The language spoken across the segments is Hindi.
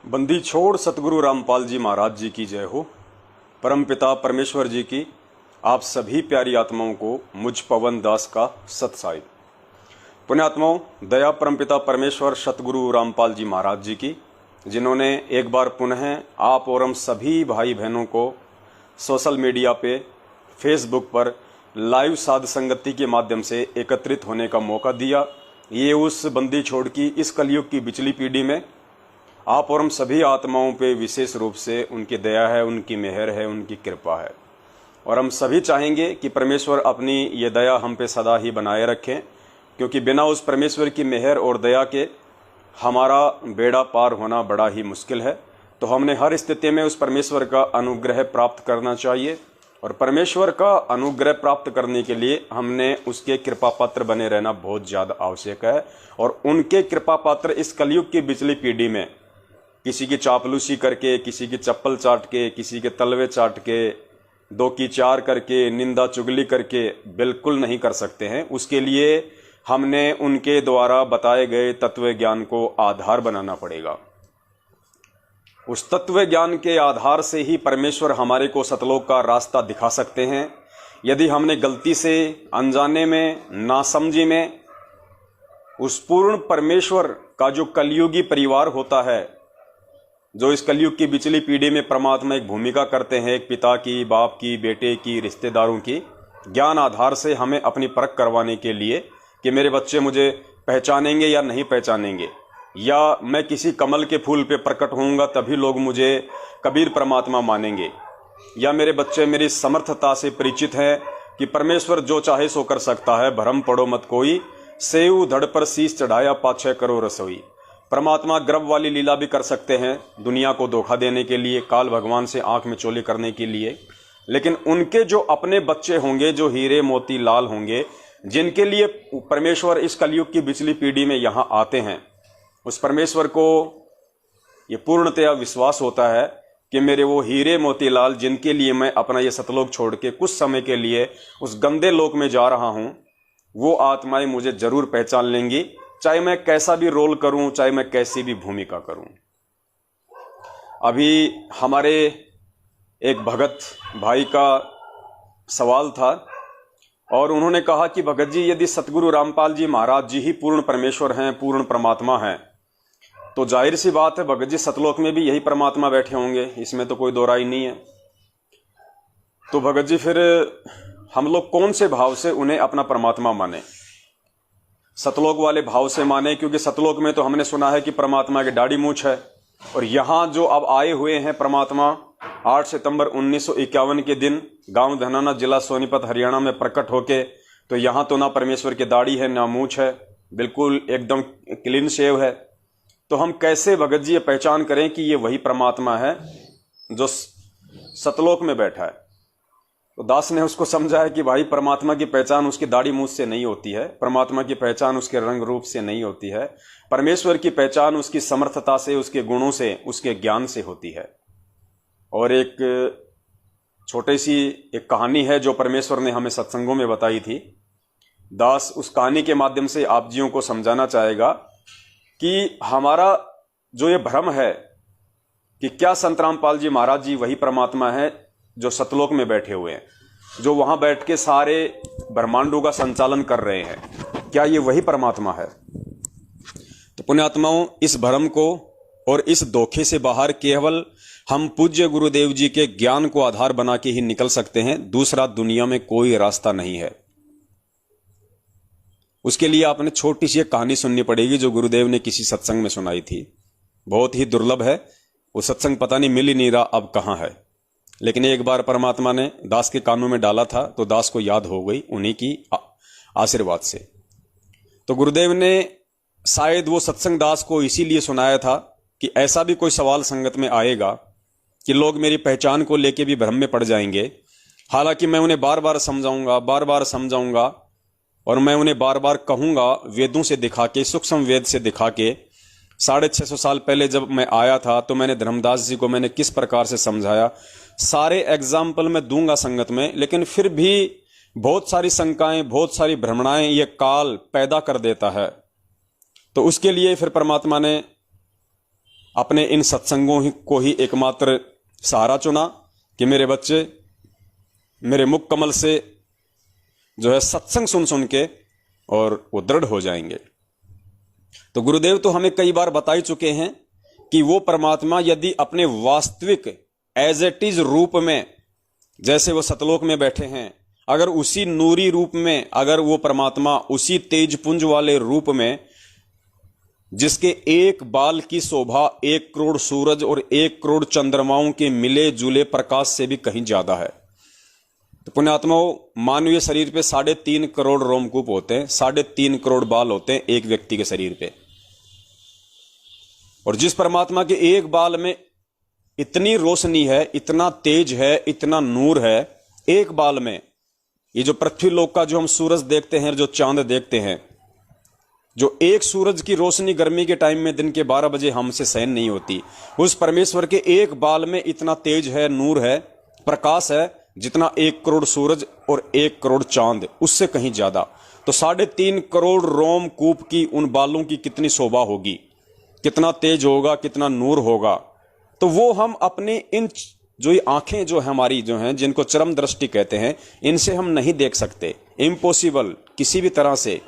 बंदी छोड़ सतगुरु रामपाल जी महाराज जी की जय हो। परमपिता परमेश्वर जी की आप सभी प्यारी आत्माओं को मुझ पवन दास का सतसाई। पुण्यात्माओं, दया परमपिता परमेश्वर सतगुरु रामपाल जी महाराज जी की, जिन्होंने एक बार पुनः आप और हम सभी भाई बहनों को सोशल मीडिया पे, फेसबुक पर लाइव साध संगति के माध्यम से एकत्रित होने का मौका दिया। ये उस बंदी छोड़ की इस कलयुग की बिचली पीढ़ी में आप और हम सभी आत्माओं पे विशेष रूप से उनकी दया है, उनकी मेहर है, उनकी कृपा है। और हम सभी चाहेंगे कि परमेश्वर अपनी ये दया हम पे सदा ही बनाए रखें, क्योंकि बिना उस परमेश्वर की मेहर और दया के हमारा बेड़ा पार होना बड़ा ही मुश्किल है। तो हमने हर स्थिति में उस परमेश्वर का अनुग्रह प्राप्त करना चाहिए, और परमेश्वर का अनुग्रह प्राप्त करने के लिए हमने उसके कृपा पात्र बने रहना बहुत ज़्यादा आवश्यक है। और उनके कृपा पात्र इस कलयुग की बिचली पीढ़ी में किसी की चापलूसी करके, किसी की चप्पल चाट के, किसी के तलवे चाट के, दो की चार करके, निंदा चुगली करके बिल्कुल नहीं कर सकते हैं। उसके लिए हमने उनके द्वारा बताए गए तत्व ज्ञान को आधार बनाना पड़ेगा। उस तत्व ज्ञान के आधार से ही परमेश्वर हमारे को सतलोक का रास्ता दिखा सकते हैं। यदि हमने गलती से, अनजाने में, नासमझी में उस पूर्ण परमेश्वर का जो कलयुगी परिवार होता है, जो इस कलयुग की बिचली पीढ़ी में परमात्मा एक भूमिका करते हैं, एक पिता की, बाप की, बेटे की, रिश्तेदारों की, ज्ञान आधार से हमें अपनी परख करवाने के लिए कि मेरे बच्चे मुझे पहचानेंगे या नहीं पहचानेंगे, या मैं किसी कमल के फूल पे प्रकट होऊंगा तभी लोग मुझे कबीर परमात्मा मानेंगे, या मेरे बच्चे मेरी समर्थता से परिचित हैं कि परमेश्वर जो चाहे सो कर सकता है, भरम पड़ो मत कोई, सेऊ धड़ पर शीश चढ़ाया पाछे करो रसोई। परमात्मा गर्भ वाली लीला भी कर सकते हैं, दुनिया को धोखा देने के लिए, काल भगवान से आंख में चोली करने के लिए, लेकिन उनके जो अपने बच्चे होंगे, जो हीरे मोती लाल होंगे, जिनके लिए परमेश्वर इस कलयुग की बिचली पीढ़ी में यहाँ आते हैं, उस परमेश्वर को ये पूर्णतया विश्वास होता है कि मेरे वो हीरे मोती लाल, जिनके लिए मैं अपना ये सतलोक छोड़ के कुछ समय के लिए उस गंदे लोक में जा रहा हूँ, वो आत्माएं मुझे जरूर पहचान लेंगी, चाहे मैं कैसा भी रोल करूं, चाहे मैं कैसी भी भूमिका करूं। अभी हमारे एक भगत भाई का सवाल था और उन्होंने कहा कि भगत जी, यदि सतगुरु रामपाल जी महाराज जी ही पूर्ण परमेश्वर हैं, पूर्ण परमात्मा हैं, तो जाहिर सी बात है भगत जी सतलोक में भी यही परमात्मा बैठे होंगे, इसमें तो कोई दो राय नहीं है। तो भगत जी फिर हम लोग कौन से भाव से उन्हें अपना परमात्मा माने? सतलोक वाले भाव से माने, क्योंकि सतलोक में तो हमने सुना है कि परमात्मा की दाढ़ी मूछ है, और यहाँ जो अब आए हुए हैं परमात्मा 8 सितंबर 1951 के दिन गांव धनाना, जिला सोनीपत, हरियाणा में प्रकट होके, तो यहाँ तो ना परमेश्वर की दाढ़ी है, ना मूछ है, बिल्कुल एकदम क्लीन शेव है। तो हम कैसे भगत जी ये पहचान करें कि ये वही परमात्मा है जो सतलोक में बैठा है? तो दास ने उसको समझा है कि भाई, परमात्मा की पहचान उसकी दाढ़ी मूछ से नहीं होती है, परमात्मा की पहचान उसके रंग रूप से नहीं होती है, परमेश्वर की पहचान उसकी समर्थता से, उसके गुणों से, उसके ज्ञान से होती है। और एक छोटी सी एक कहानी है जो परमेश्वर ने हमें सत्संगों में बताई थी। दास उस कहानी के माध्यम से आप जियों को समझाना चाहेगा कि हमारा जो ये भ्रम है कि क्या संत रामपाल जी महाराज जी वही परमात्मा है जो सतलोक में बैठे हुए हैं, जो वहां बैठ के सारे ब्रह्मांडों का संचालन कर रहे हैं, क्या ये वही परमात्मा है? तो पुण्यात्माओं, इस भ्रम को और इस धोखे से बाहर केवल हम पूज्य गुरुदेव जी के ज्ञान को आधार बना के ही निकल सकते हैं। दूसरा दुनिया में कोई रास्ता नहीं है। उसके लिए आपने छोटी सी एक कहानी सुननी पड़ेगी जो गुरुदेव ने किसी सत्संग में सुनाई थी। बहुत ही दुर्लभ है, वो सत्संग पता नहीं मिल ही नहीं रहा अब कहाँ है, लेकिन एक बार परमात्मा ने दास के कानों में डाला था तो दास को याद हो गई उन्हीं की आशीर्वाद से। तो गुरुदेव ने शायद वो सत्संग दास को इसीलिए सुनाया था कि ऐसा भी कोई सवाल संगत में आएगा कि लोग मेरी पहचान को लेके भी भ्रम में पड़ जाएंगे। हालांकि मैं उन्हें बार बार समझाऊंगा और मैं उन्हें बार बार कहूंगा, वेदों से दिखा के, सूक्ष्म वेद से दिखा के। 650 साल पहले जब मैं आया था तो मैंने धर्मदास जी को मैंने किस प्रकार से समझाया, सारे एग्जाम्पल मैं दूंगा संगत में, लेकिन फिर भी बहुत सारी शंकाएं, बहुत सारी भ्रमणाएं ये काल पैदा कर देता है। तो उसके लिए फिर परमात्मा ने अपने इन सत्संगों को ही एकमात्र सहारा चुना कि मेरे बच्चे मेरे मुख कमल से जो है सत्संग सुन सुन के और वो दृढ़ हो जाएंगे। तो गुरुदेव तो हमें कई बार बता ही चुके हैं कि वो परमात्मा यदि अपने वास्तविक एज इट इज रूप में, जैसे वो सतलोक में बैठे हैं, अगर उसी नूरी रूप में, अगर वो परमात्मा उसी तेज पुंज वाले रूप में जिसके एक बाल की शोभा 1 करोड़ सूरज और 1 करोड़ चंद्रमाओं के मिले जुले प्रकाश से भी कहीं ज्यादा है। तो पुण्यात्माओं, मानवीय शरीर पे 3.5 करोड़ रोमकूप होते हैं, 3.5 करोड़ बाल होते हैं एक व्यक्ति के शरीर पे। और जिस परमात्मा के एक बाल में इतनी रोशनी है, इतना तेज है, इतना नूर है एक बाल में, ये जो पृथ्वी लोक का जो हम सूरज देखते हैं, जो चांद देखते हैं, जो एक सूरज की रोशनी गर्मी के टाइम में दिन के 12 बजे हमसे सहन नहीं होती, उस परमेश्वर के एक बाल में इतना तेज है, नूर है, प्रकाश है, जितना 1 करोड़ सूरज और 1 करोड़ चांद, उससे कहीं ज्यादा। तो 3.5 करोड़ रोमकूप की उन बालों की कितनी शोभा होगी, कितना तेज होगा, कितना नूर होगा। तो वो हम अपने इन जो ये आंखें जो है हमारी जो हैं, जिनको चरम दृष्टि कहते हैं, इनसे हम नहीं देख सकते, इम्पॉसिबल किसी भी तरह से।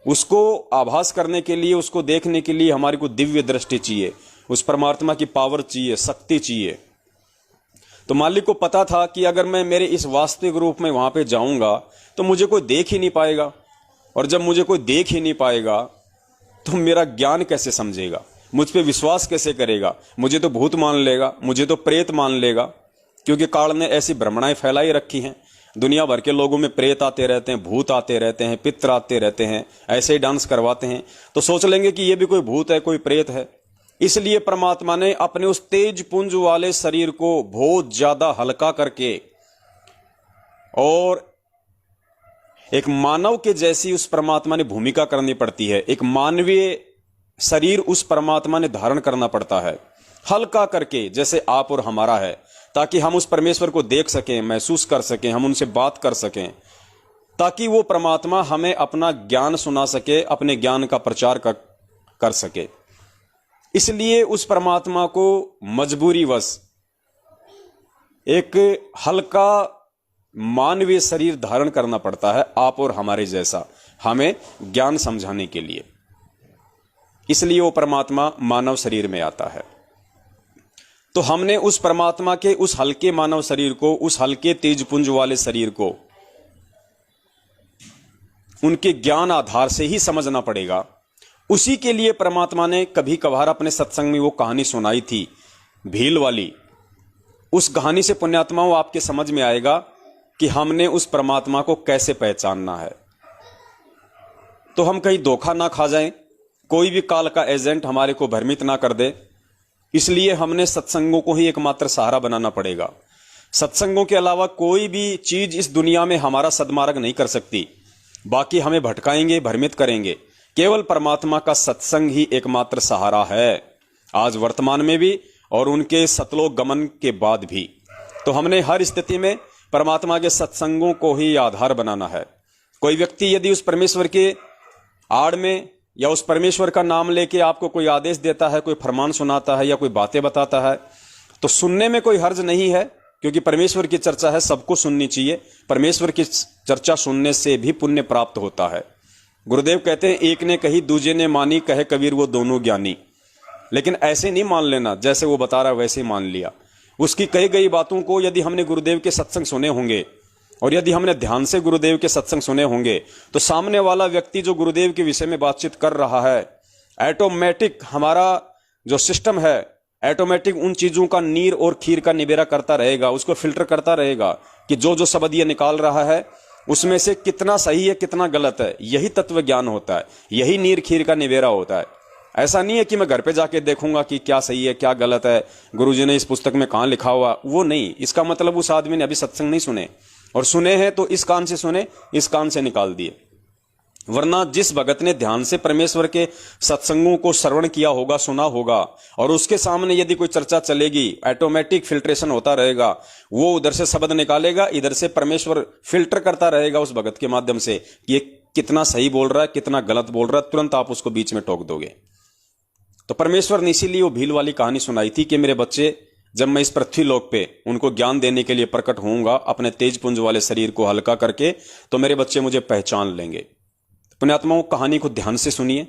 उसको आभास करने के लिए, उसको देखने के लिए हमारी को दिव्य दृष्टि चाहिए, उस परमात्मा की पावर चाहिए, शक्ति चाहिए। तो मालिक को पता था कि अगर मैं मेरे इस वास्तविक रूप में वहां पे जाऊंगा तो मुझे कोई देख ही नहीं पाएगा, और जब मुझे कोई देख ही नहीं पाएगा तो मेरा ज्ञान कैसे समझेगा, मुझ पे विश्वास कैसे करेगा, मुझे तो भूत मान लेगा, मुझे तो प्रेत मान लेगा। क्योंकि काल ने ऐसी भ्रमणाएं फैलाई रखी हैं, दुनिया भर के लोगों में प्रेत आते रहते हैं, भूत आते रहते हैं, पित्र आते रहते हैं, ऐसे ही डांस करवाते हैं, तो सोच लेंगे कि ये भी कोई भूत है, कोई प्रेत है। इसलिए परमात्मा ने अपने उस तेज पुंज वाले शरीर को बहुत ज्यादा हल्का करके और एक मानव के जैसी उस परमात्मा ने भूमिका करनी पड़ती है, एक मानवीय शरीर उस परमात्मा ने धारण करना पड़ता है, हल्का करके जैसे आप और हमारा है, ताकि हम उस परमेश्वर को देख सकें, महसूस कर सकें, हम उनसे बात कर सकें, ताकि वो परमात्मा हमें अपना ज्ञान सुना सके, अपने ज्ञान का प्रचार कर सके। इसलिए उस परमात्मा को मजबूरीवश एक हल्का मानवीय शरीर धारण करना पड़ता है, आप और हमारे जैसा, हमें ज्ञान समझाने के लिए। इसलिए वो परमात्मा मानव शरीर में आता है। तो हमने उस परमात्मा के उस हल्के मानव शरीर को, उस हल्के तेजपुंज वाले शरीर को उनके ज्ञान आधार से ही समझना पड़ेगा। उसी के लिए परमात्मा ने कभी कभार अपने सत्संग में वो कहानी सुनाई थी, भील वाली। उस कहानी से पुण्यात्माओं आपके समझ में आएगा कि हमने उस परमात्मा को कैसे पहचानना है। तो हम कहीं धोखा ना खा जाएं, कोई भी काल का एजेंट हमारे को भ्रमित ना कर दे। इसलिए हमने सत्संगों को ही एकमात्र सहारा बनाना पड़ेगा। सत्संगों के अलावा कोई भी चीज इस दुनिया में हमारा सद्मार्ग नहीं कर सकती, बाकी हमें भटकाएंगे, भ्रमित करेंगे। केवल परमात्मा का सत्संग ही एकमात्र सहारा है, आज वर्तमान में भी और उनके सतलोक गमन के बाद भी। तो हमने हर स्थिति में परमात्मा के सत्संगों को ही आधार बनाना है। कोई व्यक्ति यदि उस परमेश्वर के आड़ में या उस परमेश्वर का नाम लेके आपको कोई आदेश देता है, कोई फरमान सुनाता है या कोई बातें बताता है, तो सुनने में कोई हर्ज नहीं है, क्योंकि परमेश्वर की चर्चा है, सबको सुननी चाहिए। परमेश्वर की चर्चा सुनने से भी पुण्य प्राप्त होता है। गुरुदेव कहते हैं, एक ने कही दूजे ने मानी, कहे कबीर वो दोनों ज्ञानी। लेकिन ऐसे नहीं मान लेना, जैसे वो बता रहा है वैसे ही मान लिया। उसकी कही गई बातों को यदि हमने गुरुदेव के सत्संग सुने होंगे और यदि हमने ध्यान से गुरुदेव के सत्संग सुने होंगे, तो सामने वाला व्यक्ति जो गुरुदेव के विषय में बातचीत कर रहा है, ऑटोमेटिक हमारा जो सिस्टम है, ऑटोमेटिक उन चीजों का नीर और खीर का निबेरा करता रहेगा, उसको फिल्टर करता रहेगा कि जो जो शब्द ये निकाल रहा है उसमें से कितना सही है, कितना गलत है। यही तत्व ज्ञान होता है, यही नीर खीर का निबेरा होता है। ऐसा नहीं है कि मैं घर पे जाके देखूंगा कि क्या सही है क्या गलत है, गुरुजी ने इस पुस्तक में कहां लिखा हुआ, वो नहीं। इसका मतलब उस आदमी ने अभी सत्संग नहीं सुने, और सुने हैं तो इस कान से सुने, इस कान से निकाल दिए। वरना जिस भगत ने ध्यान से परमेश्वर के सत्संगों को श्रवण किया होगा, सुना होगा, और उसके सामने यदि कोई चर्चा चलेगी, ऑटोमेटिक फिल्ट्रेशन होता रहेगा, वो उधर से शब्द निकालेगा, इधर से परमेश्वर फिल्टर करता रहेगा उस भगत के माध्यम से कि ये कितना सही बोल रहा है, कितना गलत बोल रहा है, तुरंत आप उसको बीच में टोक दोगे। तो परमेश्वर ने इसीलिए वो भील वाली कहानी सुनाई थी कि मेरे बच्चे, जब मैं इस पृथ्वी लोक पे उनको ज्ञान देने के लिए प्रकट होऊंगा अपने तेज पुंज वाले शरीर को हल्का करके, तो मेरे बच्चे मुझे पहचान लेंगे। पुण्यात्माओं, कहानी को ध्यान से सुनिए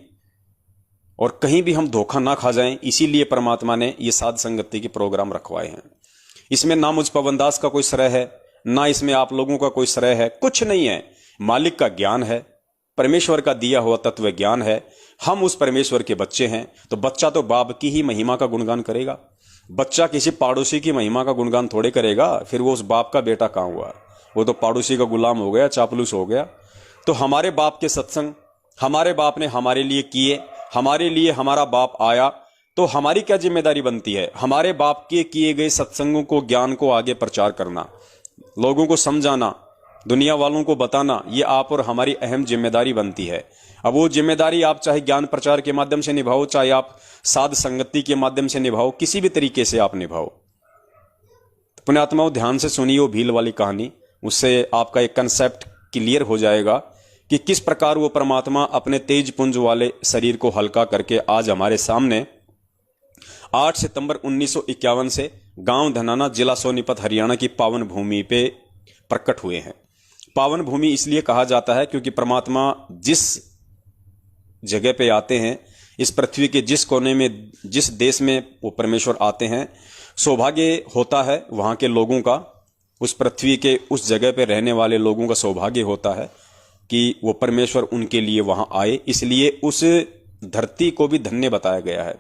और कहीं भी हम धोखा ना खा जाएं, इसीलिए परमात्मा ने ये साध संगति के प्रोग्राम रखवाए हैं। इसमें ना मुझ पवनदास का कोई श्रेय है, ना इसमें आप लोगों का कोई श्रेय है, कुछ नहीं है। मालिक का ज्ञान है, परमेश्वर का दिया हुआ तत्व ज्ञान है। हम उस परमेश्वर के बच्चे हैं, तो बच्चा तो बाप की ही महिमा का गुणगान करेगा। बच्चा किसी पड़ोसी की महिमा का गुणगान थोड़े करेगा, फिर वो उस बाप का बेटा कहां हुआ? वो तो पड़ोसी का गुलाम हो गया, चापलूस हो गया। तो हमारे बाप के सत्संग हमारे बाप ने हमारे लिए किए, हमारे लिए हमारा बाप आया, तो हमारी क्या जिम्मेदारी बनती है? हमारे बाप के किए गए सत्संगों को, ज्ञान को आगे प्रचार करना, लोगों को समझाना, दुनिया वालों को बताना, ये आप और हमारी अहम जिम्मेदारी बनती है। अब वो जिम्मेदारी आप चाहे ज्ञान प्रचार के माध्यम से निभाओ, चाहे आप साध संगति के माध्यम से निभाओ, किसी भी तरीके से आप निभाओ। पुण्यात्माओं, ध्यान से सुनिए वो भील वाली कहानी, उससे आपका एक कंसेप्ट क्लियर हो जाएगा कि किस प्रकार वो परमात्मा अपने तेज पुंज वाले शरीर को हल्का करके आज हमारे सामने 8 सितंबर 1951 से गांव धनाना, जिला सोनीपत, हरियाणा की पावन भूमि पे प्रकट हुए हैं। पावन भूमि इसलिए कहा जाता है क्योंकि परमात्मा जिस जगह पे आते हैं, इस पृथ्वी के जिस कोने में, जिस देश में वो परमेश्वर आते हैं, सौभाग्य होता है वहां के लोगों का, उस पृथ्वी के उस जगह पे रहने वाले लोगों का सौभाग्य होता है कि वो परमेश्वर उनके लिए वहां आए। इसलिए उस धरती को भी धन्य बताया गया है।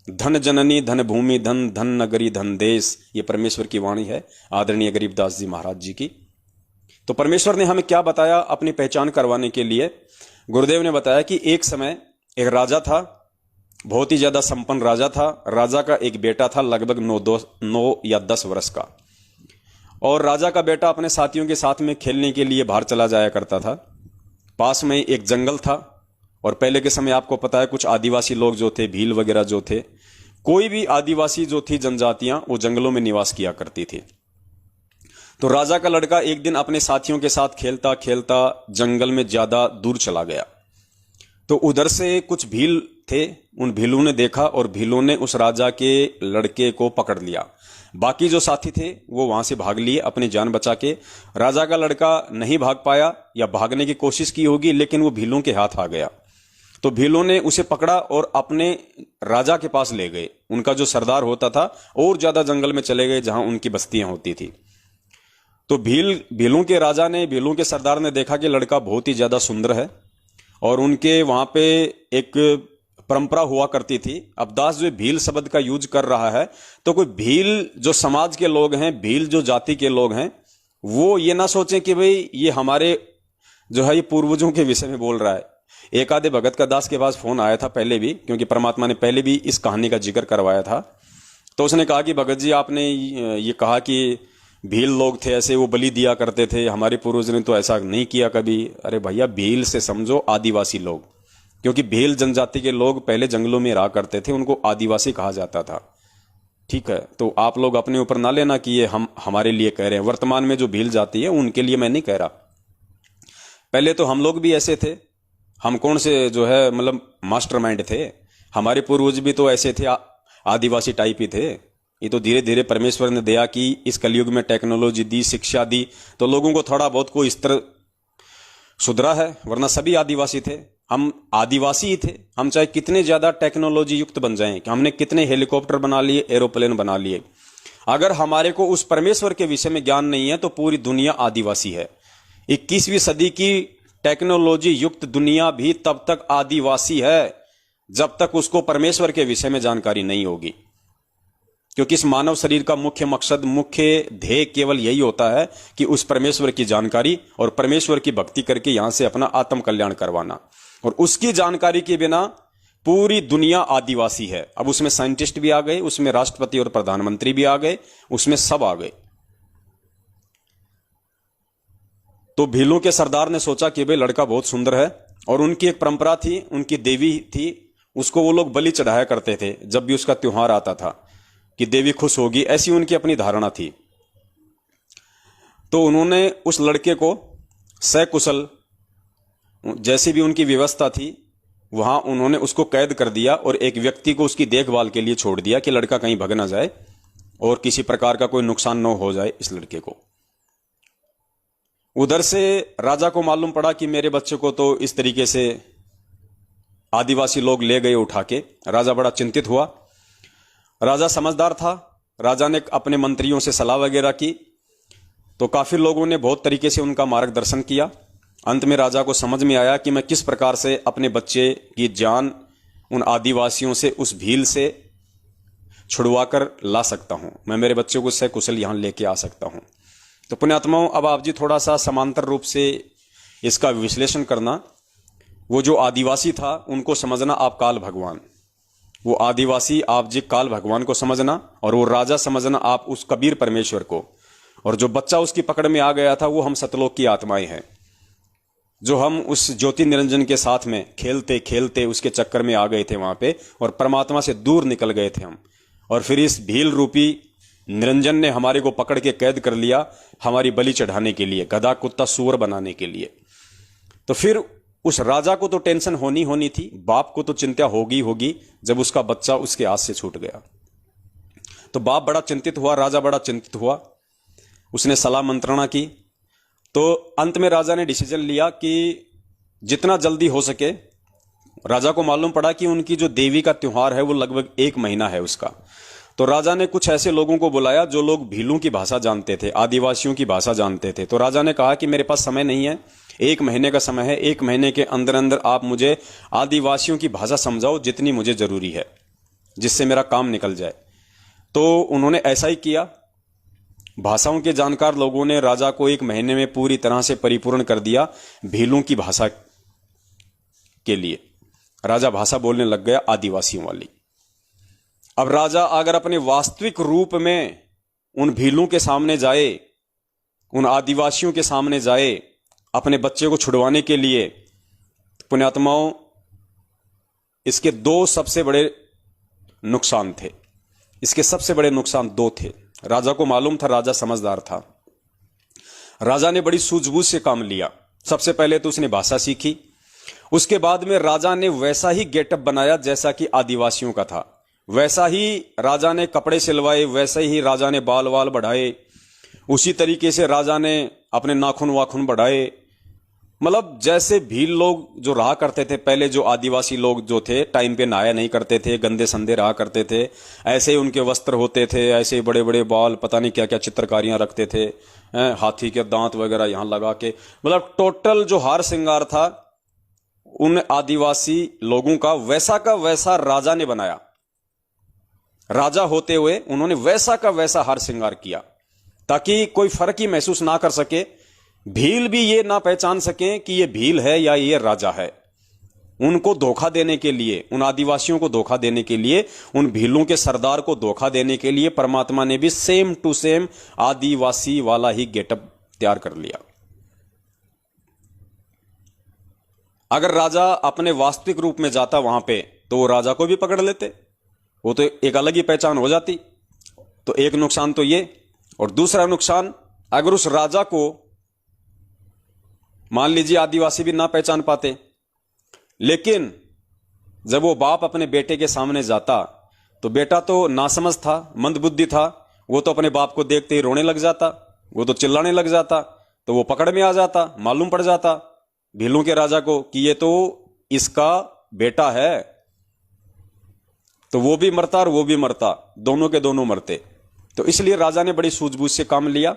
धन जननी, धन भूमि, धन धन नगरी, धन देश, ये परमेश्वर की वाणी है आदरणीय गरीबदास जी महाराज जी की। तो परमेश्वर ने हमें क्या बताया अपनी पहचान करवाने के लिए? गुरुदेव ने बताया कि एक समय एक राजा था, बहुत ही ज्यादा संपन्न राजा था। राजा का एक बेटा था लगभग 9 या 10 वर्ष का, और राजा का बेटा अपने साथियों के साथ में खेलने के लिए बाहर चला जाया करता था। पास में एक जंगल था, और पहले के समय आपको पता है कुछ आदिवासी लोग जो थे, भील वगैरह जो थे, कोई भी आदिवासी जो थी जनजातियां, वो जंगलों में निवास किया करती थी। तो राजा का लड़का एक दिन अपने साथियों के साथ खेलता खेलता जंगल में ज्यादा दूर चला गया। तो उधर से कुछ भील थे, उन भीलों ने देखा और भीलों ने उस राजा के लड़के को पकड़ लिया। बाकी जो साथी थे वो वहां से भाग लिए अपनी जान बचा के। राजा का लड़का नहीं भाग पाया, या भागने की कोशिश की होगी, लेकिन वो भीलों के हाथ आ गया। तो भीलों ने उसे पकड़ा और अपने राजा के पास ले गए। उनका जो सरदार होता था, और ज्यादा जंगल में चले गए जहां उनकी बस्तियां होती थी। तो भीलों के राजा ने, भीलों के सरदार ने देखा कि लड़का बहुत ही ज्यादा सुंदर है, और उनके वहां पे एक परंपरा हुआ करती थी। अब दास जो भील शब्द का यूज कर रहा है, तो कोई भील जो समाज के लोग हैं, भील जो जाति के लोग हैं, वो ये ना सोचें कि भाई ये हमारे जो है ये पूर्वजों के विषय में बोल रहा है। एक आधे भगत का दास के पास फोन आया था पहले भी, क्योंकि परमात्मा ने पहले भी इस कहानी का जिक्र करवाया था। तो उसने कहा कि भगत जी, आपने ये कहा कि भील लोग थे ऐसे, वो बलि दिया करते थे, हमारे पूर्वज ने तो ऐसा नहीं किया कभी। अरे भैया, भील से समझो आदिवासी लोग, क्योंकि भील जनजाति के लोग पहले जंगलों में रहा करते थे, उनको आदिवासी कहा जाता था। ठीक है, तो आप लोग अपने ऊपर ना लेना कि ये हम हमारे लिए कह रहे हैं। वर्तमान में जो भील जाति है उनके लिए मैं नहीं कह रहा, पहले तो हम लोग भी ऐसे थे। हम कौन से जो है मतलब मास्टरमाइंड थे, हमारे पूर्वज भी तो ऐसे थे, आदिवासी टाइप ही थे। ये तो धीरे धीरे परमेश्वर ने दया की, इस कलयुग में टेक्नोलॉजी दी, शिक्षा दी, तो लोगों को थोड़ा बहुत कोई स्तर सुधरा है, वरना सभी आदिवासी थे। हम आदिवासी ही थे। हम चाहे कितने ज्यादा टेक्नोलॉजी युक्त बन जाएं, कि हमने कितने हेलीकॉप्टर बना लिए, एरोप्लेन बना लिए, अगर हमारे को उस परमेश्वर के विषय में ज्ञान नहीं है, तो पूरी दुनिया आदिवासी है। 21वीं सदी की टेक्नोलॉजी युक्त दुनिया भी तब तक आदिवासी है जब तक उसको परमेश्वर के विषय में जानकारी नहीं होगी। क्योंकि इस मानव शरीर का मुख्य मकसद, मुख्य ध्येय केवल यही होता है कि उस परमेश्वर की जानकारी और परमेश्वर की भक्ति करके यहां से अपना आत्म कल्याण करवाना। और उसकी जानकारी के बिना पूरी दुनिया आदिवासी है। अब उसमें साइंटिस्ट भी आ गए, उसमें राष्ट्रपति और प्रधानमंत्री भी आ गए, उसमें सब आ गए। तो भीलों के सरदार ने सोचा कि भाई लड़का बहुत सुंदर है, और उनकी एक परंपरा थी, उनकी देवी थी, उसको वो लोग बलि चढ़ाया करते थे जब भी उसका त्योहार आता था, कि देवी खुश होगी, ऐसी उनकी अपनी धारणा थी। तो उन्होंने उस लड़के को सकुशल, जैसी भी उनकी व्यवस्था थी, वहां उन्होंने उसको कैद कर दिया और एक व्यक्ति को उसकी देखभाल के लिए छोड़ दिया कि लड़का कहीं भग ना जाए और किसी प्रकार का कोई नुकसान न हो जाए इस लड़के को। उधर से राजा को मालूम पड़ा कि मेरे बच्चे को तो इस तरीके से आदिवासी लोग ले गए उठा के। राजा बड़ा चिंतित हुआ। राजा समझदार था। राजा ने अपने मंत्रियों से सलाह वगैरह की तो काफी लोगों ने बहुत तरीके से उनका मार्गदर्शन किया। अंत में राजा को समझ में आया कि मैं किस प्रकार से अपने बच्चे की जान उन आदिवासियों से, उस भील से छुड़वा कर ला सकता हूं। मैं मेरे बच्चे को सकुशल यहां लेके आ सकता हूं। तो पुण्यात्माओं, अब आप जी थोड़ा सा समांतर रूप से इसका विश्लेषण करना। वो जो आदिवासी था उनको समझना आप काल भगवान, वो आदिवासी आप जी काल भगवान को समझना, और वो राजा समझना आप उस कबीर परमेश्वर को, और जो बच्चा उसकी पकड़ में आ गया था वो हम सतलोक की आत्माएं हैं, जो हम उस ज्योति निरंजन के साथ में खेलते खेलते उसके चक्कर में आ गए थे वहां पे, और परमात्मा से दूर निकल गए थे हम। और फिर इस भील रूपी निरंजन ने हमारे को पकड़ के कैद कर लिया, हमारी बलि चढ़ाने के लिए, गधा कुत्ता सूअर बनाने के लिए। तो फिर उस राजा को तो टेंशन होनी थी, बाप को तो चिंता होगी जब उसका बच्चा उसके हाथ से छूट गया। तो बाप बड़ा चिंतित हुआ, राजा बड़ा चिंतित हुआ। उसने सलाह मंत्रणा की। तो अंत में राजा ने डिसीजन लिया कि जितना जल्दी हो सके, राजा को मालूम पड़ा कि उनकी जो देवी का त्योहार है वो लगभग 1 महीना है उसका। तो राजा ने कुछ ऐसे लोगों को बुलाया जो लोग भीलों की भाषा जानते थे, आदिवासियों की भाषा जानते थे। तो राजा ने कहा कि मेरे पास समय नहीं है, 1 महीने का समय है, 1 महीने के अंदर अंदर आप मुझे आदिवासियों की भाषा समझाओ जितनी मुझे जरूरी है, जिससे मेरा काम निकल जाए। तो उन्होंने ऐसा ही किया। भाषाओं के जानकार लोगों ने राजा को 1 महीने में पूरी तरह से परिपूर्ण कर दिया भीलों की भाषा के लिए। राजा भाषा बोलने लग गया आदिवासियों वाली। अब राजा अगर अपने वास्तविक रूप में उन भीलों के सामने जाए, उन आदिवासियों के सामने जाए अपने बच्चे को छुड़वाने के लिए, पुण्यात्माओं, इसके 2 सबसे बड़े नुकसान थे। इसके सबसे बड़े नुकसान 2 थे। राजा को मालूम था, राजा समझदार था। राजा ने बड़ी सूझबूझ से काम लिया। सबसे पहले तो उसने भाषा सीखी। उसके बाद में राजा ने वैसा ही गेटअप बनाया जैसा कि आदिवासियों का था। वैसा ही राजा ने कपड़े सिलवाए, वैसे ही राजा ने बाल वाल बढ़ाए, उसी तरीके से राजा ने अपने नाखून वाखून बढ़ाए। मतलब जैसे भील लोग जो रहा करते थे पहले, जो आदिवासी लोग जो थे टाइम पे नहाया नहीं करते थे, गंदे संदे रहा करते थे, ऐसे ही उनके वस्त्र होते थे, ऐसे ही बड़े बड़े बाल, पता नहीं क्या क्या चित्रकारियां रखते थे, हाथी के दांत वगैरह यहां लगा के, मतलब टोटल जो हार श्रृंगार था उन आदिवासी लोगों का वैसा राजा ने बनाया। राजा होते हुए उन्होंने वैसा का वैसा हार श्रृंगार किया ताकि कोई फर्क ही महसूस ना कर सके, भील भी ये ना पहचान सकें कि ये भील है या ये राजा है। उनको धोखा देने के लिए, उन आदिवासियों को धोखा देने के लिए, उन भीलों के सरदार को धोखा देने के लिए परमात्मा ने भी सेम टू सेम आदिवासी वाला ही गेटअप तैयार कर लिया। अगर राजा अपने वास्तविक रूप में जाता वहां पे तो वो राजा को भी पकड़ लेते, वो तो एक अलग ही पहचान हो जाती। तो एक नुकसान तो ये, और दूसरा नुकसान, अगर उस राजा को मान लीजिए आदिवासी भी ना पहचान पाते, लेकिन जब वो बाप अपने बेटे के सामने जाता तो बेटा तो नासमझ था, मंदबुद्धि था, वो तो अपने बाप को देखते ही रोने लग जाता, वो तो चिल्लाने लग जाता, तो वो पकड़ में आ जाता, मालूम पड़ जाता भीलों के राजा को कि ये तो इसका बेटा है, तो वो भी मरता और वो भी मरता, दोनों के दोनों मरते। तो इसलिए राजा ने बड़ी सूझबूझ से काम लिया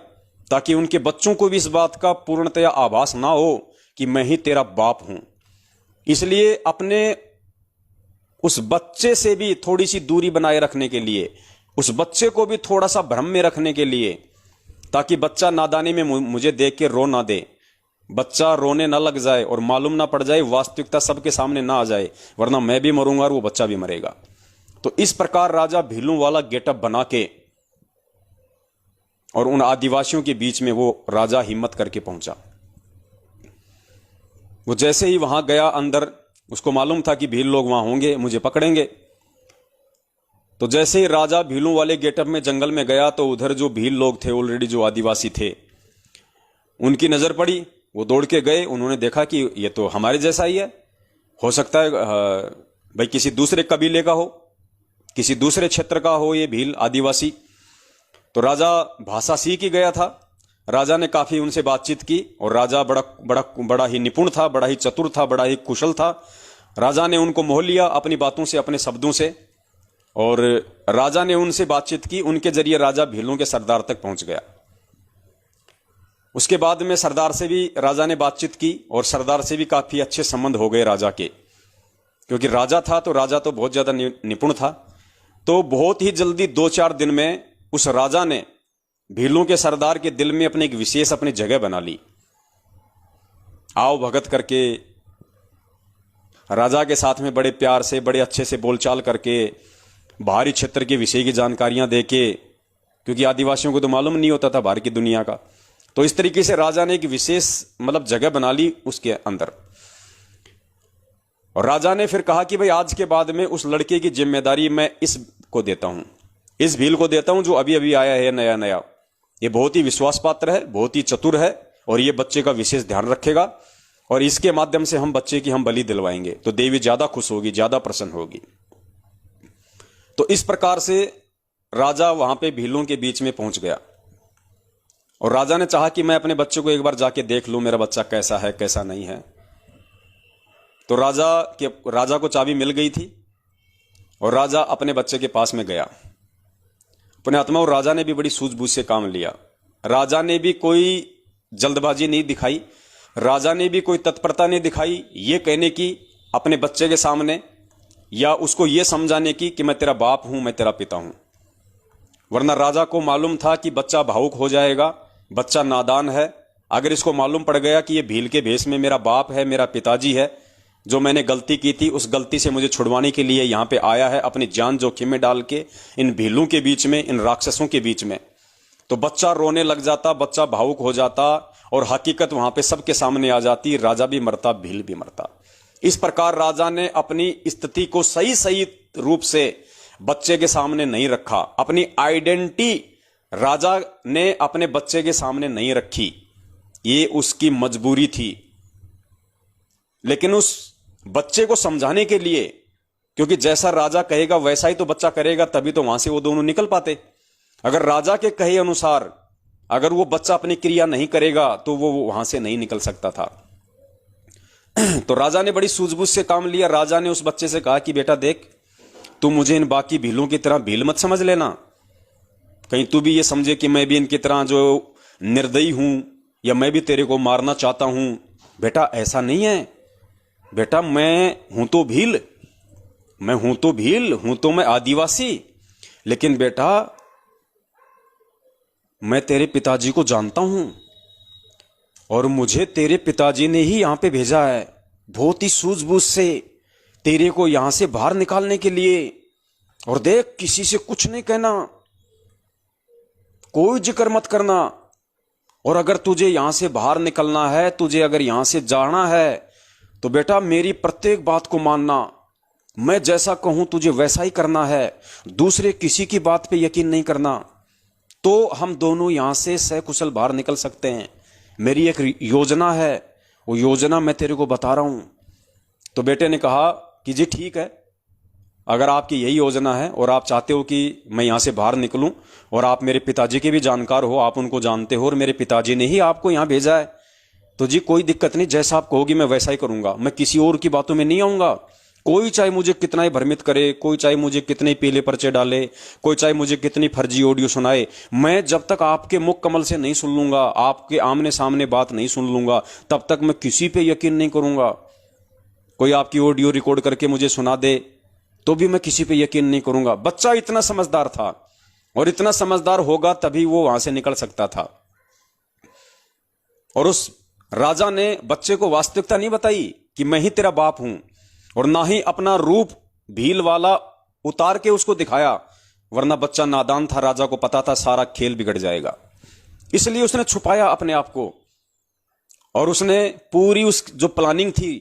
ताकि उनके बच्चों को भी इस बात का पूर्णतया आभास ना हो कि मैं ही तेरा बाप हूं। इसलिए अपने उस बच्चे से भी थोड़ी सी दूरी बनाए रखने के लिए, उस बच्चे को भी थोड़ा सा भ्रम में रखने के लिए, ताकि बच्चा नादानी में मुझे देख के रो ना दे, बच्चा रोने ना लग जाए और मालूम ना पड़ जाए, वास्तविकता सबके सामने ना आ जाए, वरना मैं भी मरूंगा और वो बच्चा भी मरेगा। तो इस प्रकार राजा भीलों वाला गेटअप बना के और उन आदिवासियों के बीच में वो राजा हिम्मत करके पहुंचा। वो जैसे ही वहां गया अंदर, उसको मालूम था कि भील लोग वहां होंगे, मुझे पकड़ेंगे। तो जैसे ही राजा भीलों वाले गेटअप में जंगल में गया तो उधर जो भील लोग थे ऑलरेडी, जो आदिवासी थे, उनकी नजर पड़ी, वो दौड़ के गए। उन्होंने देखा कि ये तो हमारे जैसा ही है, हो सकता है भाई किसी दूसरे कबीले का हो, किसी दूसरे क्षेत्र का हो, ये भील आदिवासी। तो राजा भाषा सीख ही गया था। राजा ने काफी उनसे बातचीत की और राजा बड़ा ही निपुण था, बड़ा ही चतुर था, बड़ा ही कुशल था। राजा ने उनको मोह लिया अपनी बातों से, अपने शब्दों से, और राजा ने उनसे बातचीत की। उनके जरिए राजा भीलों के सरदार तक पहुंच गया। उसके बाद में सरदार से भी राजा ने बातचीत की और सरदार से भी काफी अच्छे संबंध हो गए राजा के, क्योंकि राजा था तो राजा तो बहुत ज्यादा निपुण था। तो बहुत ही जल्दी 2-4 दिन में उस राजा ने भीलों के सरदार के दिल में अपनी एक विशेष अपनी जगह बना ली। आओ भगत करके राजा के साथ में बड़े प्यार से, बड़े अच्छे से बोलचाल करके, बाहरी क्षेत्र के विषय की जानकारियां देके, क्योंकि आदिवासियों को तो मालूम नहीं होता था बाहर की दुनिया का। तो इस तरीके से राजा ने एक विशेष जगह बना ली उसके अंदर। और राजा ने फिर कहा कि भाई आज के बाद में उस लड़के की जिम्मेदारी मैं इसको देता हूं, इस भील को देता हूं जो अभी अभी आया है नया नया। ये बहुत ही विश्वास पात्र है, बहुत ही चतुर है, और ये बच्चे का विशेष ध्यान रखेगा, और इसके माध्यम से हम बच्चे की हम बलि दिलवाएंगे तो देवी ज्यादा खुश होगी, ज्यादा प्रसन्न होगी। तो इस प्रकार से राजा वहां पे भीलों के बीच में पहुंच गया और राजा ने चाहा कि मैं अपने बच्चे को एक बार जाके देख लूं, मेरा बच्चा कैसा है कैसा नहीं है। तो राजा को चाबी मिल गई थी और राजा अपने बच्चे के पास में गया। अपने आत्मा और राजा ने भी बड़ी सूझबूझ से काम लिया। राजा ने भी कोई जल्दबाजी नहीं दिखाई, राजा ने भी कोई तत्परता नहीं दिखाई ये कहने की अपने बच्चे के सामने, या उसको ये समझाने की कि मैं तेरा बाप हूं, मैं तेरा पिता हूं। वरना राजा को मालूम था कि बच्चा भावुक हो जाएगा, बच्चा नादान है। अगर इसको मालूम पड़ गया कि ये भील के भेष में मेरा बाप है, मेरा पिताजी है, जो मैंने गलती की थी उस गलती से मुझे छुड़वाने के लिए यहां पे आया है, अपनी जान जोखिम में डाल के इन भीलों के बीच में, इन राक्षसों के बीच में, तो बच्चा रोने लग जाता, बच्चा भावुक हो जाता और हकीकत वहां पे सबके सामने आ जाती। राजा भी मरता, भील भी मरता। इस प्रकार राजा ने अपनी स्थिति को सही सही रूप से बच्चे के सामने नहीं रखा, अपनी आइडेंटिटी राजा ने अपने बच्चे के सामने नहीं रखी, ये उसकी मजबूरी थी। लेकिन उस बच्चे को समझाने के लिए, क्योंकि जैसा राजा कहेगा वैसा ही तो बच्चा करेगा, तभी तो वहां से वो दोनों निकल पाते। अगर राजा के कहे अनुसार अगर वो बच्चा अपनी क्रिया नहीं करेगा तो वो वहां से नहीं निकल सकता था। तो राजा ने बड़ी सूझबूझ से काम लिया। राजा ने उस बच्चे से कहा कि बेटा देख, तू मुझे इन बाकी भीलों की तरह भील मत समझ लेना, कहीं तू भी ये समझे कि मैं भी इनकी तरह जो निर्दयी हूं या मैं भी तेरे को मारना चाहता हूं। बेटा ऐसा नहीं है, बेटा मैं हूं तो भील, हूं तो मैं आदिवासी, लेकिन बेटा मैं तेरे पिताजी को जानता हूं और मुझे तेरे पिताजी ने ही यहां पे भेजा है, बहुत ही सूझबूझ से तेरे को यहां से बाहर निकालने के लिए। और देख, किसी से कुछ नहीं कहना, कोई जिक्र मत करना, और अगर तुझे यहां से बाहर निकलना है, तुझे अगर यहां से जाना है, तो बेटा मेरी प्रत्येक बात को मानना, मैं जैसा कहूं तुझे वैसा ही करना है, दूसरे किसी की बात पे यकीन नहीं करना, तो हम दोनों यहां से सकुशल बाहर निकल सकते हैं। मेरी एक योजना है, वो योजना मैं तेरे को बता रहा हूं। तो बेटे ने कहा कि जी ठीक है, अगर आपकी यही योजना है और आप चाहते हो कि मैं यहां से बाहर निकलूं, और आप मेरे पिताजी के भी जानकार हो, आप उनको जानते हो और मेरे पिताजी ने ही आपको यहां भेजा है, तो जी कोई दिक्कत नहीं, जैसा आप कहोगी मैं वैसा ही करूंगा। मैं किसी और की बातों में नहीं आऊंगा। कोई चाहे मुझे कितना ही भ्रमित करे, कोई चाहे मुझे कितने पीले पर्चे डाले, कोई चाहे मुझे कितनी फर्जी ऑडियो सुनाए, मैं जब तक आपके मुख कमल से नहीं सुन लूंगा, आपके आमने सामने बात नहीं सुन लूंगा, तब तक मैं किसी पे यकीन नहीं करूंगा। कोई आपकी ऑडियो रिकॉर्ड करके मुझे सुना दे तो भी मैं किसी पे यकीन नहीं करूंगा। बच्चा इतना समझदार था, और इतना समझदार होगा तभी वो वहां से निकल सकता था। और उस राजा ने बच्चे को वास्तविकता नहीं बताई कि मैं ही तेरा बाप हूं, और ना ही अपना रूप भील वाला उतार के उसको दिखाया, वरना बच्चा नादान था, राजा को पता था सारा खेल बिगड़ जाएगा। इसलिए उसने छुपाया अपने आप को, और उसने पूरी उस जो प्लानिंग थी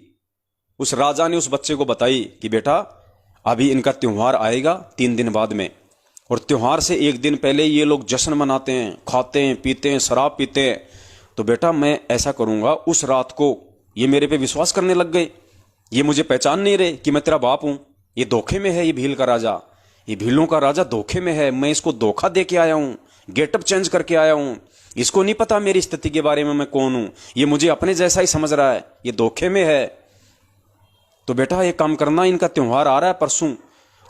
उस राजा ने उस बच्चे को बताई कि बेटा अभी इनका त्योहार आएगा 3 दिन बाद में, और त्योहार से 1 दिन पहले ये लोग जश्न मनाते हैं, खाते हैं, पीते हैं, शराब पीते हैं। तो बेटा मैं ऐसा करूंगा, उस रात को ये मेरे पे विश्वास करने लग गए, ये मुझे पहचान नहीं रहे कि मैं तेरा बाप हूं। ये धोखे में है, ये भील का राजा, ये भीलों का राजा धोखे में है। मैं इसको धोखा दे के आया हूं, गेटअप चेंज करके आया हूं। इसको नहीं पता मेरी स्थिति के बारे में, मैं कौन हूं। ये मुझे अपने जैसा ही समझ रहा है, ये धोखे में है। तो बेटा ये काम करना, इनका त्योहार आ रहा है परसों,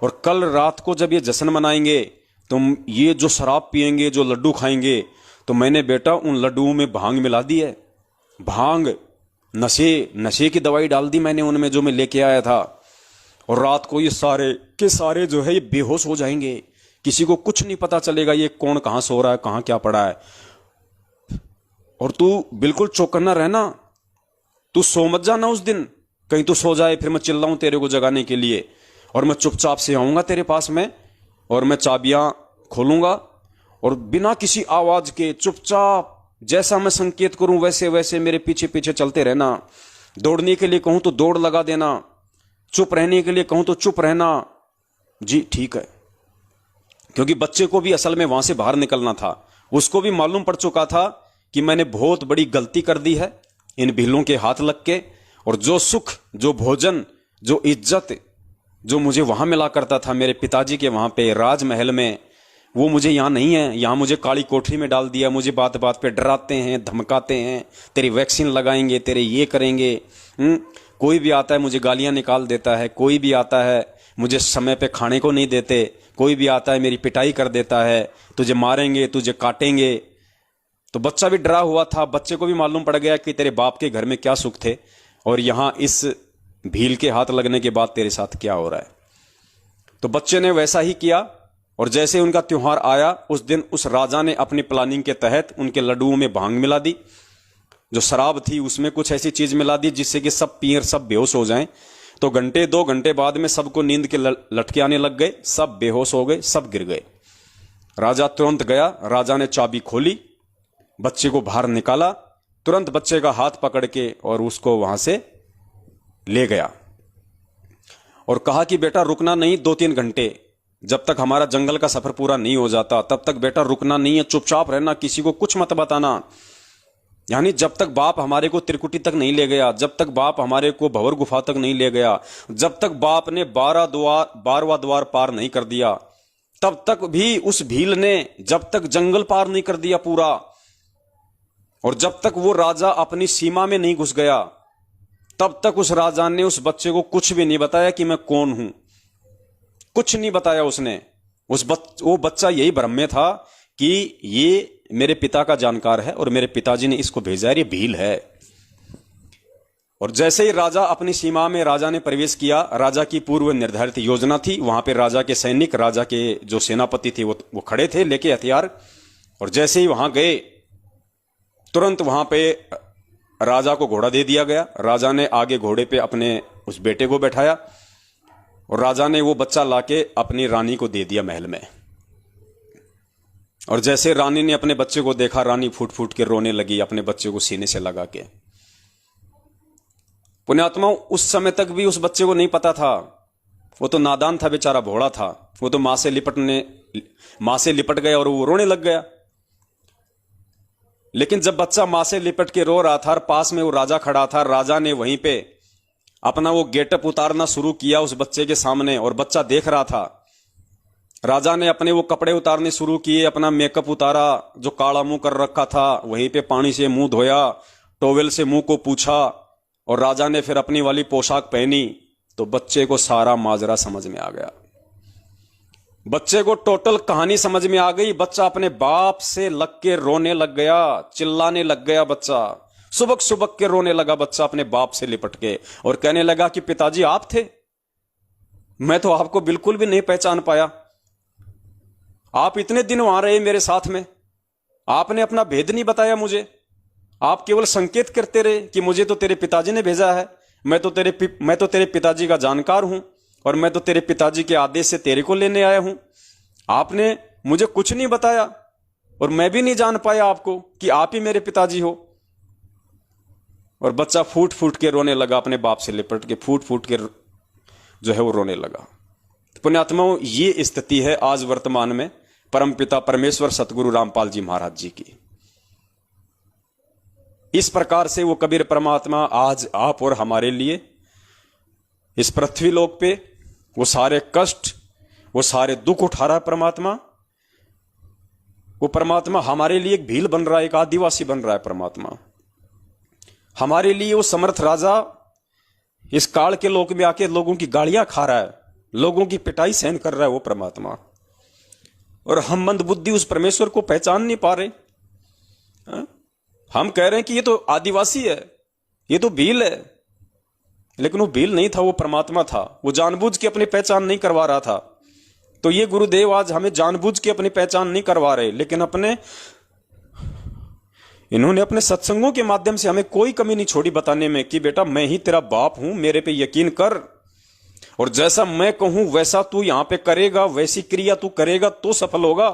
और कल रात को जब ये जश्न मनाएंगे, तुम ये जो शराब पिएंगे, जो लड्डू खाएंगे, तो मैंने बेटा उन लड्डुओं में भांग मिला दी है। भांग, नशे की दवाई डाल दी मैंने उनमें, जो मैं लेके आया था। और रात को ये सारे के सारे जो है ये बेहोश हो जाएंगे। किसी को कुछ नहीं पता चलेगा ये कौन कहां सो रहा है, कहां क्या पड़ा है। और तू बिल्कुल चौकन्ना रहना, तू सो मत जाना उस दिन, कहीं तू सो जाए फिर मैं चिल्लाऊं तेरे को जगाने के लिए। और मैं चुपचाप से आऊंगा तेरे पास में, और मैं चाबियां खोलूंगा, और बिना किसी आवाज के चुपचाप जैसा मैं संकेत करूं वैसे वैसे मेरे पीछे पीछे चलते रहना। दौड़ने के लिए कहूं तो दौड़ लगा देना, चुप रहने के लिए कहूं तो चुप रहना। जी ठीक है, क्योंकि बच्चे को भी असल में वहां से बाहर निकलना था। उसको भी मालूम पड़ चुका था कि मैंने बहुत बड़ी गलती कर दी है इन भीलों के हाथ लग के। और जो सुख, जो भोजन, जो इज्जत जो मुझे वहां मिला करता था मेरे पिताजी के वहां पे राजमहल में, वो मुझे यहां नहीं है। यहां मुझे काली कोठरी में डाल दिया। मुझे बात बात पे डराते हैं, धमकाते हैं, तेरी वैक्सीन लगाएंगे, तेरे ये करेंगे। कोई भी आता है मुझे गालियां निकाल देता है, कोई भी आता है मुझे समय पे खाने को नहीं देते, कोई भी आता है मेरी पिटाई कर देता है, तुझे मारेंगे, तुझे काटेंगे। तो बच्चा भी डरा हुआ था। बच्चे को भी मालूम पड़ गया कि तेरे बाप के घर में क्या सुख थे, और यहां इस भील के हाथ लगने के बाद तेरे साथ क्या हो रहा है। तो बच्चे ने वैसा ही किया। और जैसे उनका त्योहार आया, उस दिन उस राजा ने अपनी प्लानिंग के तहत उनके लड्डुओं में भांग मिला दी। जो शराब थी उसमें कुछ ऐसी चीज मिला दी जिससे कि सब पिए, सब बेहोश हो जाएं। तो घंटे 2 घंटे बाद में सबको नींद के लटके आने लग गए, सब बेहोश हो गए, सब गिर गए। राजा तुरंत गया, राजा ने चाबी खोली, बच्चे को बाहर निकाला, तुरंत बच्चे का हाथ पकड़ के और उसको वहां से ले गया, और कहा कि बेटा रुकना नहीं, 2-3 घंटे, जब तक हमारा जंगल का सफर पूरा नहीं हो जाता तब तक बेटा रुकना नहीं है, चुपचाप रहना, किसी को कुछ मत बताना। यानी जब तक बाप हमारे को त्रिकुटी तक नहीं ले गया, जब तक बाप हमारे को भंवर गुफा तक नहीं ले गया, जब तक बाप ने 12वां द्वार पार नहीं कर दिया, तब तक भी उस भील ने जब तक जंगल पार नहीं कर दिया पूरा, और जब तक वो राजा अपनी सीमा में नहीं घुस गया, तब तक उस राजा ने उस बच्चे को कुछ भी नहीं बताया कि मैं कौन हूं। कुछ नहीं बताया उसने। वो बच्चा यही भ्रम में था कि ये मेरे पिता का जानकार है और मेरे पिताजी ने इसको भेजा है, ये भील है। और जैसे ही राजा अपनी सीमा में राजा ने प्रवेश किया, राजा की पूर्व निर्धारित योजना थी, वहां पे राजा के सैनिक, राजा के जो सेनापति थे वो खड़े थे लेके हथियार। और जैसे ही वहां गए, तुरंत वहां पे राजा को घोड़ा दे दिया गया। राजा ने आगे घोड़े पे अपने उस बेटे को बैठाया, और राजा ने वो बच्चा लाके अपनी रानी को दे दिया महल में। और जैसे रानी ने अपने बच्चे को देखा, रानी फूट फूट के रोने लगी, अपने बच्चे को सीने से लगा के। पुण्यात्माओं, उस समय तक भी उस बच्चे को नहीं पता था, वो तो नादान था बेचारा, भोला था। वो तो मां से लिपट गया और वो रोने लग गया। लेकिन जब बच्चा मां से लिपट के रो रहा था और पास में वो राजा खड़ा था, राजा ने वहीं पे अपना वो गेटअप उतारना शुरू किया उस बच्चे के सामने, और बच्चा देख रहा था। राजा ने अपने वो कपड़े उतारने शुरू किए, अपना मेकअप उतारा, जो काला मुंह कर रखा था वहीं पे पानी से मुंह धोया, टॉवेल से मुंह को पूछा, और राजा ने फिर अपनी वाली पोशाक पहनी। तो बच्चे को सारा माजरा समझ में आ गया, बच्चे को टोटल कहानी समझ में आ गई। बच्चा अपने बाप से लग के रोने लग गया, चिल्लाने लग गया। बच्चा सुबक सुबक के रोने लगा, बच्चा अपने बाप से लिपट के, और कहने लगा कि पिताजी आप थे, मैं तो आपको बिल्कुल भी नहीं पहचान पाया। आप इतने दिन वहां रहे मेरे साथ में, आपने अपना भेद नहीं बताया मुझे, आप केवल संकेत करते रहे कि मुझे तो तेरे पिताजी ने भेजा है, मैं तो तेरे पिताजी का जानकार हूं, और मैं तो तेरे पिताजी के आदेश से तेरे को लेने आया हूं। आपने मुझे कुछ नहीं बताया, और मैं भी नहीं जान पाया आपको कि आप ही मेरे पिताजी हो। और बच्चा फूट फूट के रोने लगा, अपने बाप से लिपट के फूट फूट के जो है वो रोने लगा। पुण्यात्माओं, ये स्थिति है आज वर्तमान में परमपिता परमेश्वर सतगुरु रामपाल जी महाराज जी की। इस प्रकार से वो कबीर परमात्मा आज आप और हमारे लिए इस पृथ्वी लोक पे वो सारे कष्ट, वो सारे दुख उठा रहा है परमात्मा। वो परमात्मा हमारे लिए एक भील बन रहा है, एक आदिवासी बन रहा है परमात्मा। हमारे लिए वो समर्थ राजा इस काल के लोक में आके लोगों की गालियां खा रहा है, लोगों की पिटाई सहन कर रहा है वो परमात्मा। और हम मंदबुद्धि उस परमेश्वर को पहचान नहीं पा रहे। हम कह रहे हैं कि ये तो आदिवासी है, ये तो भील है, लेकिन वो भील नहीं था, वो परमात्मा था। वो जानबूझ के अपनी पहचान नहीं करवा रहा था। तो ये गुरुदेव आज हमें जानबूझ के अपनी पहचान नहीं करवा रहे, लेकिन इन्होंने अपने सत्संगों के माध्यम से हमें कोई कमी नहीं छोड़ी बताने में कि बेटा मैं ही तेरा बाप हूं, मेरे पे यकीन कर, और जैसा मैं कहूं वैसा तू यहां पे करेगा, वैसी क्रिया तू करेगा तो सफल होगा।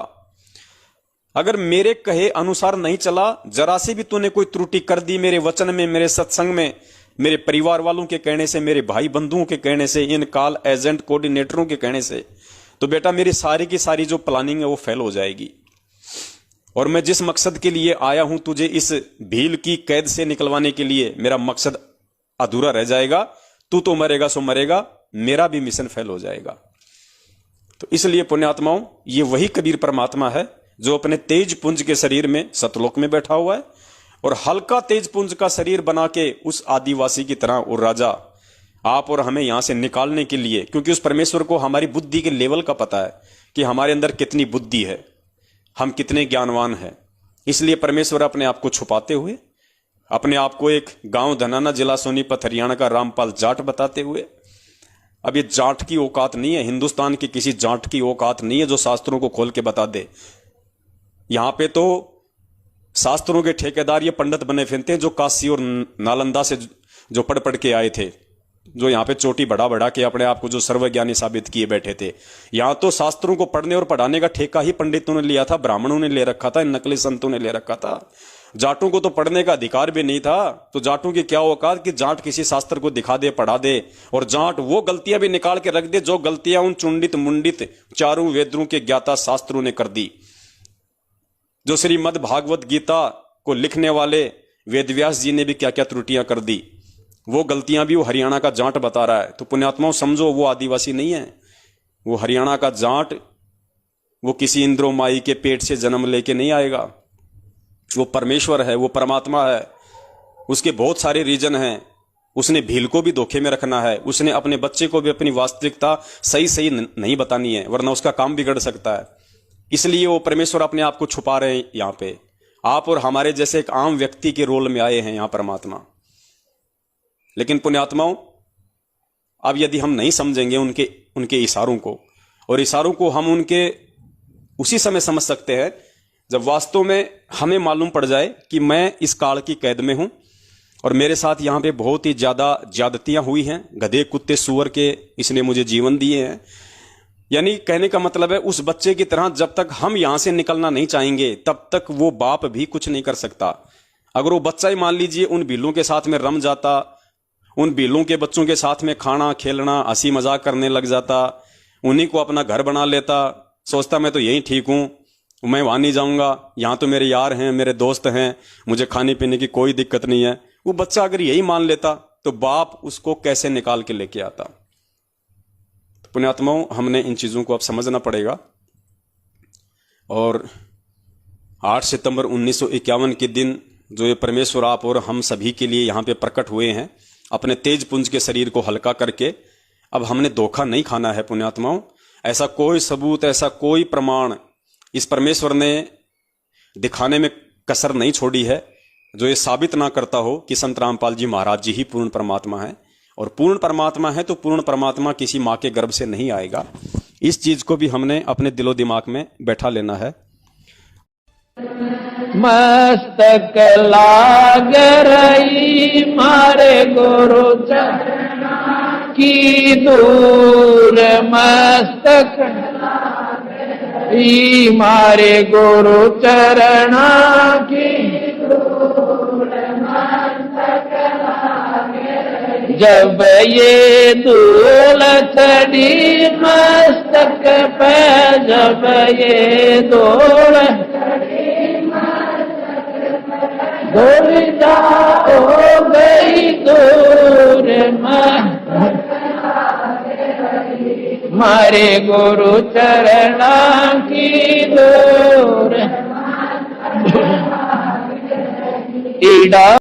अगर मेरे कहे अनुसार नहीं चला, जरा से भी तूने कोई त्रुटि कर दी मेरे वचन में, मेरे सत्संग में, मेरे परिवार वालों के कहने से, मेरे भाई बंधुओं के कहने से, इन कॉल एजेंट कोऑर्डिनेटरों के कहने से, तो बेटा मेरी सारी की सारी जो प्लानिंग है वो फेल हो जाएगी। और मैं जिस मकसद के लिए आया हूं तुझे इस भील की कैद से निकलवाने के लिए, मेरा मकसद अधूरा रह जाएगा। तू तो मरेगा सो मरेगा, मेरा भी मिशन फेल हो जाएगा। तो इसलिए पुण्यात्माओं, ये वही कबीर परमात्मा है जो अपने तेज पुंज के शरीर में सतलोक में बैठा हुआ है, और हल्का तेज पुंज का शरीर बना के उस आदिवासी की तरह वो राजा आप और हमें यहां से निकालने के लिए, क्योंकि उस परमेश्वर को हमारी बुद्धि के लेवल का पता है कि हमारे अंदर कितनी बुद्धि है, हम कितने ज्ञानवान हैं। इसलिए परमेश्वर अपने आप को छुपाते हुए, अपने आप को एक गांव धनाना जिला सोनीपत हरियाणा का रामपाल जाट बताते हुए, अब ये जाट की औकात नहीं है, हिंदुस्तान की किसी जाट की औकात नहीं है जो शास्त्रों को खोल के बता दे। यहां पे तो शास्त्रों के ठेकेदार ये पंडित बने फिरते हैं जो काशी और नालंदा से जो पढ़ पढ़ के आए थे, जो यहां पे चोटी बढ़ा बढ़ा के अपने आप को जो सर्वज्ञानी साबित किए बैठे थे। यहां तो शास्त्रों को पढ़ने और पढ़ाने का ठेका ही पंडितों ने लिया था, ब्राह्मणों ने ले रखा था, नकली संतों ने ले रखा था। जाटों को तो पढ़ने का अधिकार भी नहीं था। तो जाटों की क्या औकात कि जाट किसी शास्त्र को दिखा दे, पढ़ा दे, और जाट वो गलतियां भी निकाल के रख दे जो गलतियां उन चुंडित मुंडित चारों वेदों के ज्ञाता शास्त्रों ने कर दी। जो श्रीमद् भागवत गीता को लिखने वाले वेदव्यास जी ने भी क्या क्या त्रुटियां कर दी, वो गलतियां भी वो हरियाणा का जाट बता रहा है। तो पुण्यात्माओं समझो, वो आदिवासी नहीं है, वो हरियाणा का जाट, वो किसी इंद्रो माई के पेट से जन्म लेके नहीं आएगा। वो परमेश्वर है, वो परमात्मा है, उसके बहुत सारे रीजन हैं। उसने भील को भी धोखे में रखना है, उसने अपने बच्चे को भी अपनी वास्तविकता सही सही नहीं बतानी है, वरना उसका काम बिगड़ सकता है। इसलिए वो परमेश्वर अपने आप को छुपा रहे हैं। यहां पे आप और हमारे जैसे एक आम व्यक्ति के रोल में आए हैं यहां परमात्मा। लेकिन पुण्यात्माओं, अब यदि हम नहीं समझेंगे उनके इशारों को, और इशारों को हम उनके उसी समय समझ सकते हैं जब वास्तव में हमें मालूम पड़ जाए कि मैं इस काल की कैद में हूं और मेरे साथ यहां पे बहुत ही ज्यादा ज्यादतियां हुई हैं, गधे कुत्ते सुअर के इसने मुझे जीवन दिए हैं। यानी कहने का मतलब है, उस बच्चे की तरह जब तक हम यहां से निकलना नहीं चाहेंगे तब तक वो बाप भी कुछ नहीं कर सकता। अगर वो बच्चा ही मान लीजिए उन भीलों के साथ में रम जाता, उन भीलों के बच्चों के साथ में खाना खेलना हंसी मजाक करने लग जाता, उन्हीं को अपना घर बना लेता, सोचता मैं तो यही ठीक हूं, मैं वहां नहीं जाऊंगा, यहां तो मेरे यार हैं, मेरे दोस्त हैं, मुझे खाने पीने की कोई दिक्कत नहीं है, वो बच्चा अगर यही मान लेता तो बाप उसको कैसे निकाल के लेके आता। तो पुण्यात्माओं, हमने इन चीजों को अब समझना पड़ेगा। और 8 सितंबर 1951 के दिन जो ये परमेश्वर आप और हम सभी के लिए यहां पे प्रकट हुए हैं, अपने तेज पुंज के शरीर को हल्का करके, अब हमने धोखा नहीं खाना है पुण्यात्माओं। ऐसा कोई सबूत, ऐसा कोई प्रमाण इस परमेश्वर ने दिखाने में कसर नहीं छोड़ी है जो ये साबित ना करता हो कि संत रामपाल जी महाराज जी ही पूर्ण परमात्मा है। और पूर्ण परमात्मा है तो पूर्ण परमात्मा किसी मां के गर्भ से नहीं आएगा। इस चीज को भी हमने अपने दिलो दिमाग में बैठा लेना है। मस्तक लाग रही मारे गुरु चरणा की दूर, मस्तक मारे गुरु चरणा की दूर, मस्तक जब ये धूल चढ़ी मस्तक पे, जब ये धूल दूर जा हो गई दूर, हमारे गुरु चरणा की दूर ईड़ा